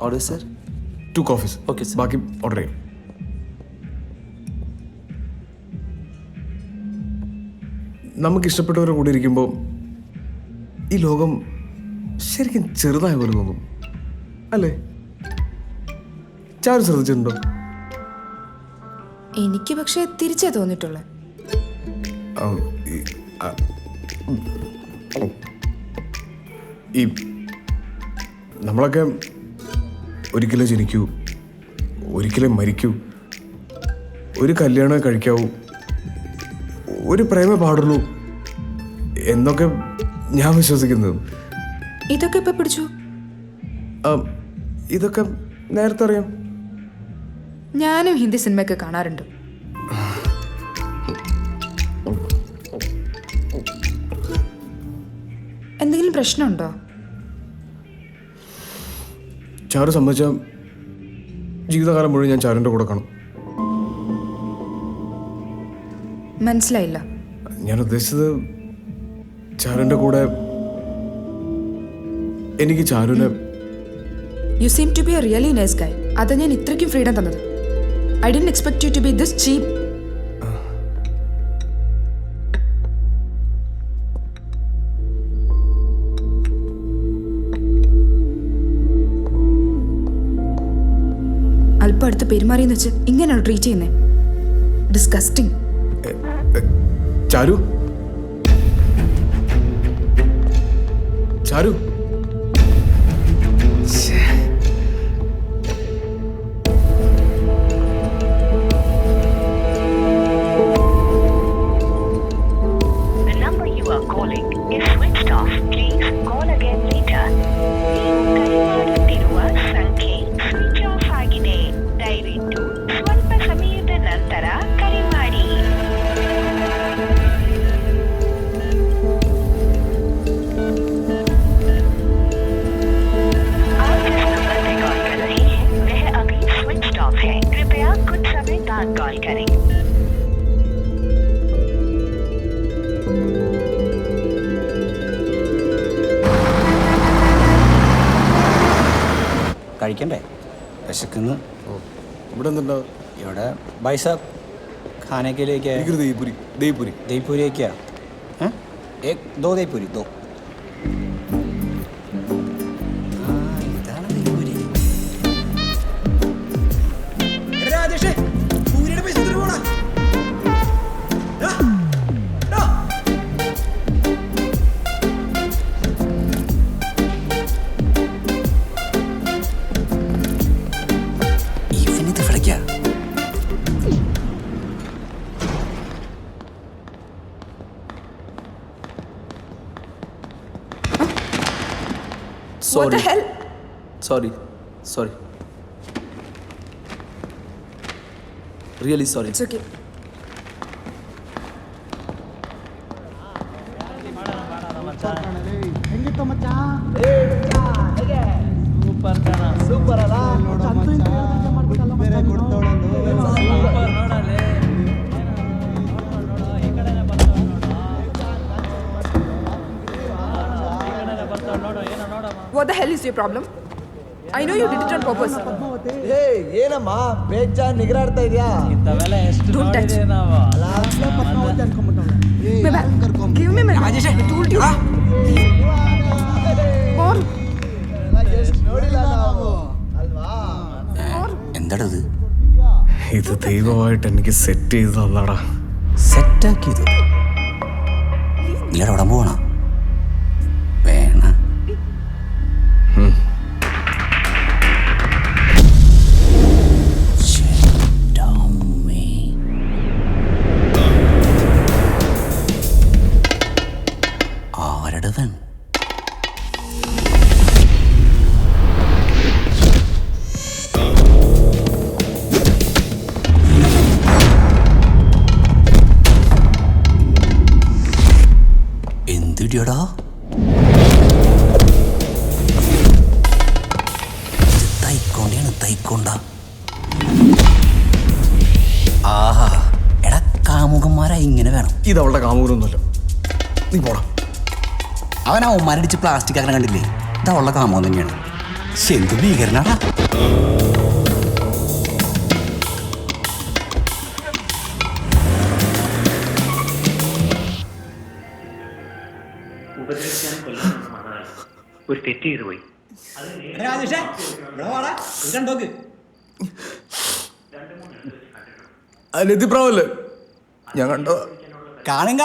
Order sir? 2 coffees. Okay, sir. ബാക്കി order ചെയ്യും. നമുക്ക് ഇഷ്ടപ്പെട്ടവരുടെ കൂടെ ഇരിക്കുമ്പോൾ ഈ ലോകം ശരിക്കും ചെറുതായ പോലെ തോന്നും അല്ലേ? ചാരു ശ്രദ്ധിച്ചിട്ടുണ്ടോ? എനിക്ക് പക്ഷേ തിരിച്ചേ തോന്നിട്ടുള്ളൂ. ഈ നമ്മളൊക്കെ ഒരിക്കലേ ജനിക്കൂ, ഒരിക്കലേ മരിക്കൂ, ഒരു കല്യാണം കഴിക്കാവൂ, ഒരു പ്രേമേ പാടുള്ളൂ എന്നൊക്കെ ഞാൻ വിശ്വസിക്കുന്നത്. ഇതൊക്കെ ഇപ്പൊ പിടിച്ചു? ഇതൊക്കെ നേരത്തെ അറിയാം. ഞാനും ഹിന്ദി സിനിമയൊക്കെ കാണാറുണ്ട്. എന്തെങ്കിലും പ്രശ്നമുണ്ടോ? ചാരു സമ്മതിച്ച ജീവിതകാലം മുഴുവൻ ഞാൻ ചാരുവിൻ്റെ കൂടെ കാണും. മനസ്സിലായില്ല. ഞാൻ ഉദ്ദേശിച്ചത് ചാരുവിൻ്റെ കൂടെ എനിക്ക് ചാരുവിനെ. You seem to be a really nice guy. അതാ ഞാൻ ഇത്രയ്ക്കും ഫ്രീഡം തന്നത്. I didn't expect you to be this cheap. അല്പം അടുത്ത് പെരുമാറിയെന്ന് വെച്ച് ഇങ്ങനെയാണ് ട്രീറ്റ് ചെയ്യുന്നത്. ഡിസ്കസ്റ്റിംഗ്. ചാരു, ചാരു, കഴിക്കണ്ടേ? വിശക്കുന്നു. ഇവിടെ എന്തുണ്ടാവും? ഇവിടെ ബൈസാബ് खाने के लिए क्या है? दही पूरी. दही पूरी. दही पूरी है क्या? हैं? एक दो दही पूरी दो. What the hell? Sorry. Really sorry. It's okay. What the hell is your problem? I know you did it on purpose. Hey, ಏನಮ್ಮ ಬೇಜಾನ್ ನಿಗರಾಡ್ತಾ ಇದೀಯಾ? Don't touch. Give me my. Rajesh, I told you. Or. ನೋಡಿಲ್ಲ ನಾವು ಅಲ್ವಾ? എന്താടത്? ഇത് ദൈവമായിട്ട് എനിക്ക് set ചെയ്ത് തന്നാടാ. സെറ്റാക്കിയത് ഇല്ലട ഉടമ്പ് പോണ വേണ. ആരടവൻ? എന്തിടിയടാ? തൈക്കൊണ്ട. ആഹാ, എടാ കാമുകന്മാരാ ഇങ്ങനെ വേണം. ഇത് അവളുടെ കാമുകനൊന്നുമല്ല. നീ പോടാ. അവനാ മരടിച്ച് പ്ലാസ്റ്റിക് ആക്കാൻ കണ്ടില്ലേ? ഇതവളുടെ കാമുകൻ തന്നെയാണ്. എന്ത് ഭീകരനാടാ. ഉപദ്രവിക്കാനും കൊല്ലാനൊന്നും വന്നതല്ല. ഒരു തെറ്റ് ചെയ്തു പോയി. ലതിപ്രാവല്ലേ ഞാൻ കണ്ടോ? കാണും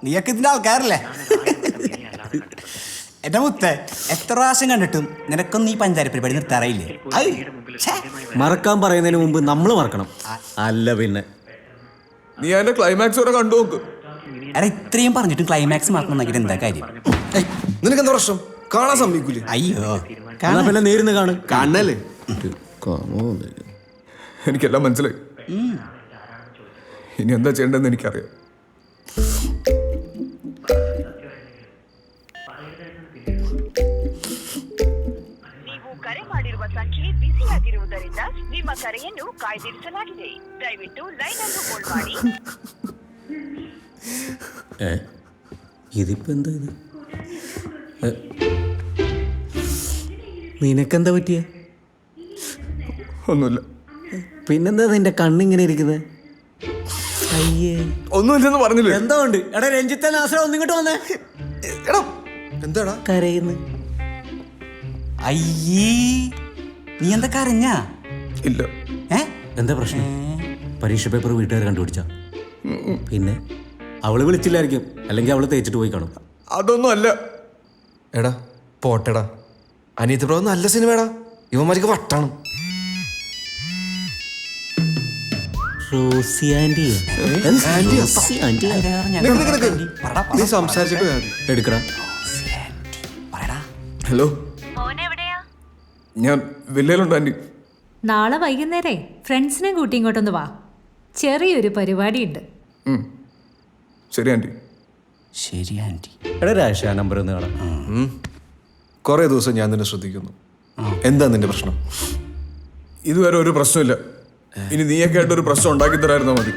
നീയൊക്കെ ഇതിന്റെ ആൾക്കാരല്ലേ. എന്റെ മുത്തേ, എത്ര പ്രാവശ്യം കണ്ടിട്ടും നിനക്കൊന്നും ഈ പഞ്ചാര പരിപാടി നിർത്താറായില്ലേ? മറക്കാൻ പറയുന്നതിന് മുമ്പ് നമ്മൾ മറക്കണം. അല്ല പിന്നെ നീ അതിന്റെ ക്ലൈമാക്സ് വരെ കണ്ടു നോക്ക്. അല്ല, ഇത്രയും പറഞ്ഞിട്ടും ക്ലൈമാക്സ് മാത്രം എന്താ കാര്യം? നിനക്കെന്താ പ്രശ്നം? കാണാൻ സമ്മതിക്കൂലേ? അയ്യോ, എന്നാ പിന്നെ നേരിന്ന് കാണും. കാണല്ലേ? എനിക്കെല്ലാം മനസ്സിലായി. ഇനി എന്താ ചെയ്യേണ്ടതെന്ന് എനിക്കറിയാം. ನೀವು ಕರೆ ಮಾಡಿರುವ ಸಂಖ್ಯೆ ಬಿಸಿಯಾಗಿರುವುದರಿಂದ ನಿಮ್ಮ ಕರೆಯನ್ನು ಕಾಯ್ದಿರಿಸಲಾಗಿದೆ. ದಯವಿಟ್ಟು ಲೈನ್ ಅನ್ನು ಹೋಲ್ಡ್ ಮಾಡಿ. ഇതിപ്പോ എന്താ ഇത്? നിനക്കെന്താ പറ്റിയ? ഒന്നുമില്ല. പിന്നെന്താ നിന്റെ കണ്ണിങ്ങനെ ഇരിക്കുന്നത്? അയ്യേ, ഒന്നുമില്ലെന്ന് പറഞ്ഞില്ലേ? എന്താ ഉണ്ട്? എടാ രഞ്ജിത്തെ നാസറ ഒന്നിങ്ങോട്ട് വന്നേ. എടാ എന്താടാ കരയുന്നു. അയ്യേ, നീ എന്താ കരഞ്ഞാ? ഇല്ല. എന്താ പ്രശ്നം? പരീക്ഷ പേപ്പർ വീട്ടുകാർ കണ്ടുപിടിച്ച? പിന്നെ അവള് വിളിച്ചില്ലായിരിക്കും, അല്ലെങ്കിൽ അവള് തേച്ചിട്ട് പോയി കാണും. അതൊന്നും അല്ല. എടാ പോട്ടെടാ, അനിയത്തി പ്രോ നല്ല സിനിമയാടാ. ഇവന്മാർക്ക് വട്ടാണ്. റോസി ആന്റി നീ സംസാരിച്ചിട്ട് എടുക്കടാ. ഹലോ, മോനെവിടെയാ? ഞാൻ വില്ലയിലുണ്ട് ആൻറ്റി. നാളെ വൈകുന്നേരേ ഫ്രണ്ട്സിനെ കൂട്ടി ഇങ്ങോട്ടൊന്ന് വാ. ചെറിയൊരു പരിപാടിയുണ്ട്. ശരി ആൻറ്റി. ശരി ആന്റി. എടാ രാശ നമ്പർ ഒന്ന് കാണാം. കുറെ ദിവസം ഞാൻ നിന്നെ ശ്രദ്ധിക്കുന്നു. എന്താ നിന്റെ പ്രശ്നം? ഇതുവരെ ഒരു പ്രശ്നമില്ല. ഇനി നീയൊക്കെ ആയിട്ട് ഒരു പ്രശ്നം ഉണ്ടാക്കി തരായിരുന്നാ മതി.